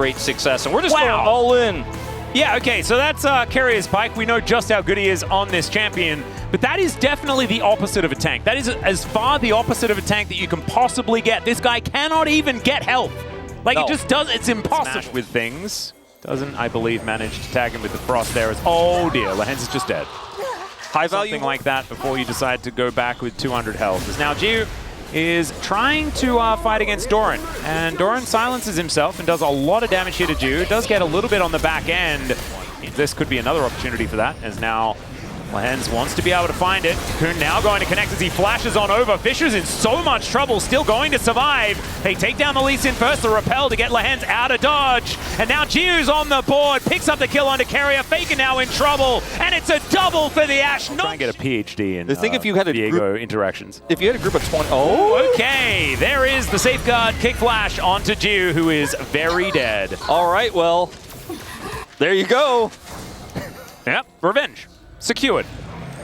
great success, and we're just going all in. Yeah, okay, so that's Carrier's Pike. We know just how good he is on this champion, but that is definitely the opposite of a tank. That is as far the opposite of a tank that you can possibly get. This guy cannot even get health. Like, it just does, it's impossible. Smash with things. Doesn't, I believe, manage to tag him with the frost there. Oh dear, Lehens is just dead. High value. Something like that before you decide to go back with 200 health. As now Jiu is trying to fight against Doran, and Doran silences himself and does a lot of damage here to Jiu. Does get a little bit on the back end. This could be another opportunity for that, as now Lehens wants to be able to find it. Cocoon now going to connect as he flashes on over. Fisher's in so much trouble, still going to survive. They take down the Lee Sin first, the repel to get Lehens out of dodge. And now Jiu's on the board, picks up the kill onto Carrier. Faker now in trouble, and it's a double for the Ashe. Try and get a PhD in if you had a Diego interactions. If you had a group of 20... Oh, okay. There is the safeguard kick flash onto Jiu, who is very dead. All right, well, there you go. Yep, revenge. Secured.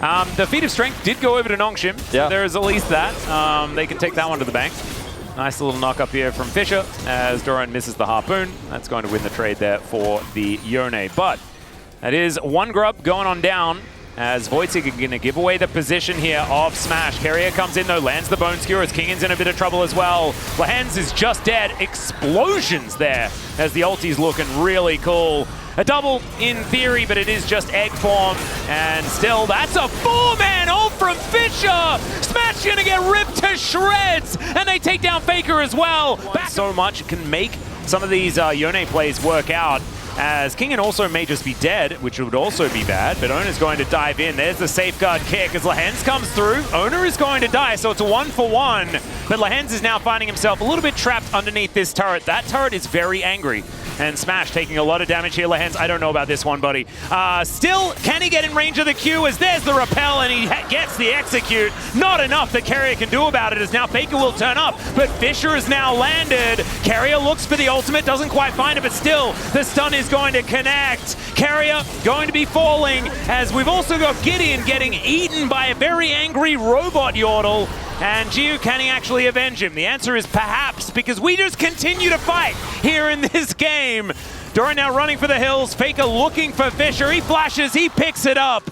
The feat of strength did go over to Nongshim. So there is at least that. They can take that one to the bank. Nice little knock up here from Fisher as Doran misses the harpoon. That's going to win the trade there for the Yone. But that is one grub going on down as Voidsig going to give away the position here of Smash. Carrier comes in though, lands the Bone Skewer as Kingan's in a bit of trouble as well. Lehens is just dead. Explosions there as the ulti's looking really cool. A double in theory, but it is just egg form. And still, that's a four-man ult from Fisher! Smash gonna get ripped to shreds! And they take down Faker as well. Back so much it can make some of these Yone plays work out. As Kingan also may just be dead, which would also be bad, but Ona's going to dive in. There's the safeguard kick as Lehens comes through. Ona is going to die, so it's a 1-for-1. But Lehens is now finding himself a little bit trapped underneath this turret. That turret is very angry. And Smash taking a lot of damage here. Lehens, I don't know about this one, buddy. Still, can he get in range of the Q? As there's the repel, and he gets the execute. Not enough that Carrier can do about it, as now Faker will turn up. But Fisher is now landed. Carrier looks for the ultimate, doesn't quite find it, but still, the stun is going to connect. Carrier going to be falling, as we've also got Gideon getting eaten by a very angry robot Yordle. And Jiu, can he actually avenge him? The answer is perhaps, because we just continue to fight here in this game. Doran now running for the hills. Faker looking for Fisher. He flashes, he picks it up.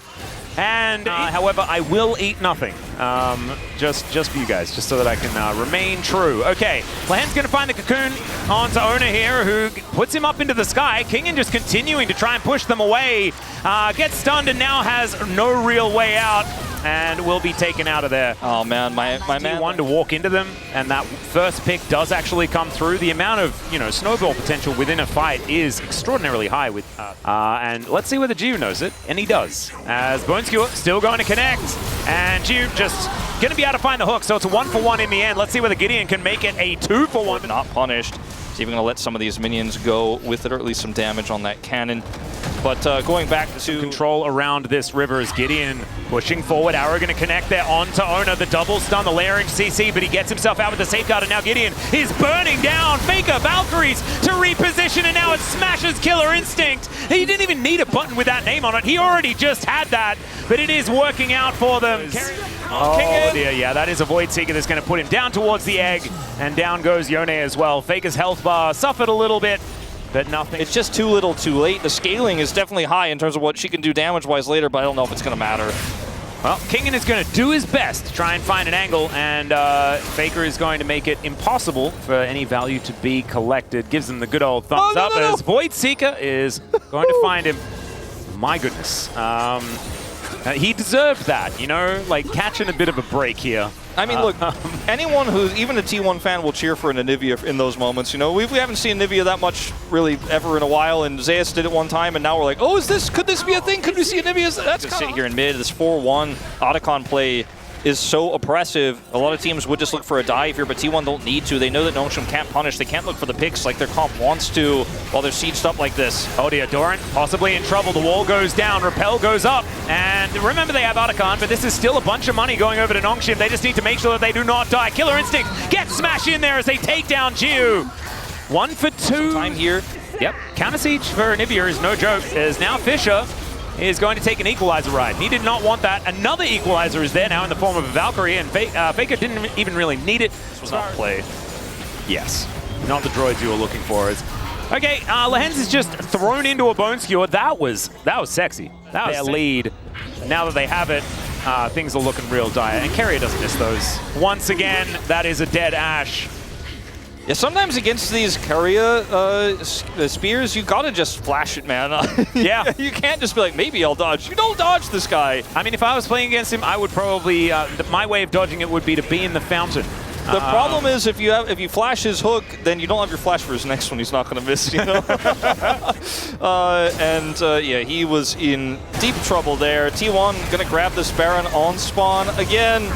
And however, I will eat nothing. Just for you guys, just so that I can remain true. Okay, Lehens gonna find the cocoon onto Ona here, who puts him up into the sky. Kingan just continuing to try and push them away. Gets stunned and now has no real way out, and will be taken out of there. Oh man, my man wanted to walk into them, and that first pick does actually come through. The amount of snowball potential within a fight is extraordinarily high with and let's see whether Jiu knows it, and he does. As Bone Skewer still going to connect, and Jiu just gonna be able to find the hook, so it's a 1-for-1 in the end. Let's see whether Gideon can make it a 2-for-1. Not punished. He's even gonna let some of these minions go with it, or at least some damage on that cannon. But going back to control around this river is Gideon pushing forward. Arrow going to connect there onto Ona. The double stun, the layering CC, but he gets himself out with the safeguard, and now Gideon is burning down. Faker, Valkyries to reposition, and now it smashes Killer Instinct. He didn't even need a button with that name on it. He already just had that, but it is working out for them. Oh dear, yeah, that is a Void Seeker that's going to put him down towards the egg, and down goes Yone as well. Faker's health bar suffered a little bit, but nothing. It's just too little too late. The scaling is definitely high in terms of what she can do damage-wise later, but I don't know if it's going to matter. Well, Kingan is going to do his best to try and find an angle, and Faker is going to make it impossible for any value to be collected. Gives him the good old thumbs up as Void Seeker is going to find him. My goodness. He deserved that, like catching a bit of a break here. I mean, look, anyone who's even a T1 fan will cheer for an Anivia in those moments. We haven't seen Anivia that much really ever in a while, and Zeus did it one time, and now we're like, oh, could this be a thing? Could we see Anivia? That's just sit here in mid. This 4-1 Otacon play is so oppressive. A lot of teams would just look for a dive here, but T1 don't need to. They know that Nongshim can't punish. They can't look for the picks like their comp wants to while they're sieged up like this. Oh dear, Doran possibly in trouble. The wall goes down, Repel goes up, and remember they have Otacon, but this is still a bunch of money going over to Nongshim. They just need to make sure that they do not die. Killer Instinct gets smashed in there as they take down Jiu. 1 for 2. Time here. Yep, counter siege for Anivia is no joke, as now Fisher is going to take an equalizer ride. He did not want that. Another equalizer is there now in the form of a Valkyrie, and Faker didn't even really need it. This was not play. Yes, not the droids you were looking for. As Okay, Lehens is just thrown into a bone skewer. That was sexy. That was their lead. Now that they have it, things are looking real dire. And Keria doesn't miss those. Once again, that is a dead Ashe. Yeah, sometimes against these Keria spears, you gotta just flash it, man. Yeah. You can't just be like, maybe I'll dodge. You don't dodge this guy. I mean, if I was playing against him, I would probably, my way of dodging it would be to be in the fountain. The problem is if you flash his hook, then you don't have your flash for his next one. He's not going to miss, you know. Yeah, he was in deep trouble there. T1 going to grab this Baron on spawn again.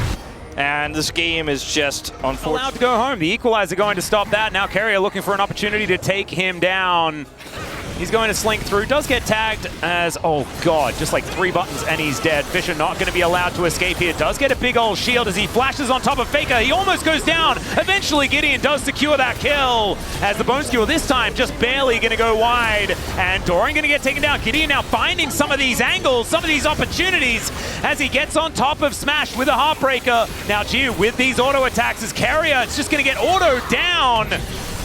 And this game is just unfortunate. Allowed to go home. The equalizer going to stop that. Now Keria looking for an opportunity to take him down. He's going to slink through. Does get tagged as, oh god, just like 3 buttons and he's dead. Fisher not going to be allowed to escape here. Does get a big old shield as he flashes on top of Faker. He almost goes down. Eventually Gideon does secure that kill as the bone skewer this time just barely going to go wide. And Doran going to get taken down. Gideon now finding some of these angles, some of these opportunities as he gets on top of Smash with a Heartbreaker. Now Gio with these auto attacks as Keria, it's just going to get auto down.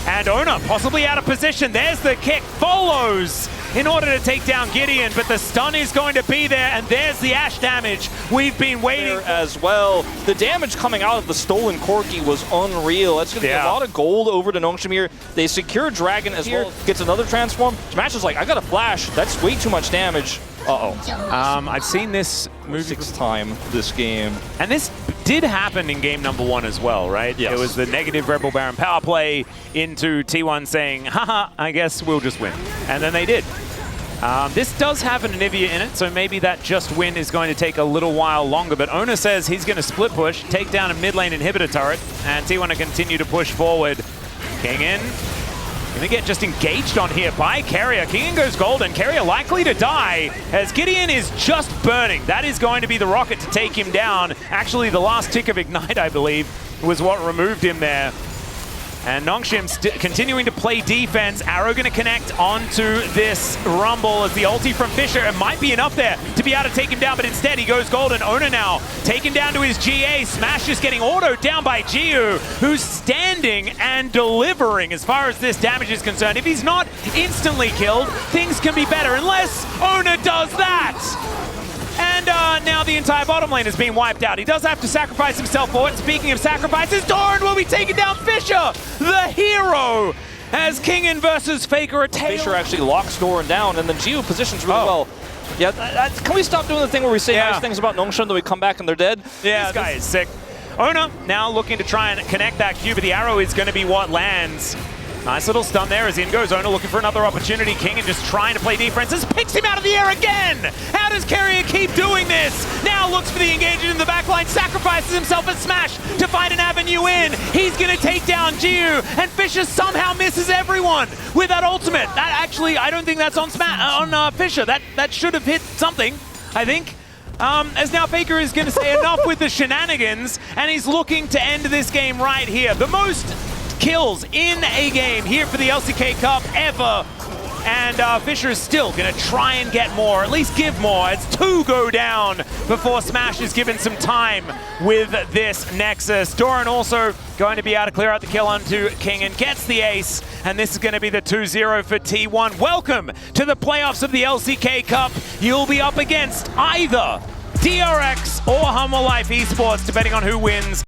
And Ona possibly out of position. There's the kick, follows in order to take down Gideon, but the stun is going to be there, and there's the Ashe damage we've been waiting as well. The damage coming out of the stolen Corki was unreal. That's going to be a lot of gold over to Nongshim here. They secure Dragon as well. Gets another transform. Smash is like, I got a flash. That's way too much damage. I've seen this move 6th time this game. And this did happen in game number 1 as well, right? Yes. It was the negative Rebel Baron power play into T1 saying, haha, I guess we'll just win. And then they did. This does have an Anivia in it, so maybe that just win is going to take a little while longer. But Ona says he's going to split push, take down a mid lane inhibitor turret, and T1 to continue to push forward. King gonna get just engaged on here by Keria. King goes golden. Keria likely to die as Gideon is just burning. That is going to be the rocket to take him down. Actually, the last tick of Ignite, I believe, was what removed him there. And Nongshim continuing to play defense. Arrow going to connect onto this Rumble as the ulti from Fisher. It might be enough there to be able to take him down, but instead he goes golden. Ona now taken down to his GA. Smash is getting autoed down by Giu, who's standing and delivering as far as this damage is concerned. If he's not instantly killed, things can be better unless Ona does that. And now the entire bottom lane is being wiped out. He does have to sacrifice himself for it. Speaking of sacrifices, Doran will be taking down Fisher, the hero, as Kingen versus Faker a tail. Fisher actually locks Doran down, and then Gio positions really well. Yeah, can we stop doing the thing where we say nice things about Nongshim, then we come back and they're dead? Yeah, this guy is sick. Ona now looking to try and connect that Q, but the arrow is going to be what lands. Nice little stun there as in goes Ona looking for another opportunity. King and just trying to play defense. This picks him out of the air again! How does Keria keep doing this? Now looks for the engagement in the backline, sacrifices himself at Smash to find an avenue in. He's gonna take down Giu, and Fisher somehow misses everyone with that ultimate. That actually, I don't think that's on Fisher. That should have hit something, I think. As now Faker is gonna say enough with the shenanigans, and he's looking to end this game right here. The most kills in a game here for the LCK Cup ever. And Fisher is still going to try and get more, at least give more. It's 2 go down before Smash is given some time with this Nexus. Doran also going to be able to clear out the kill onto King and gets the ace. And this is going to be the 2-0 for T1. Welcome to the playoffs of the LCK Cup. You'll be up against either DRX or Humble Life Esports, depending on who wins.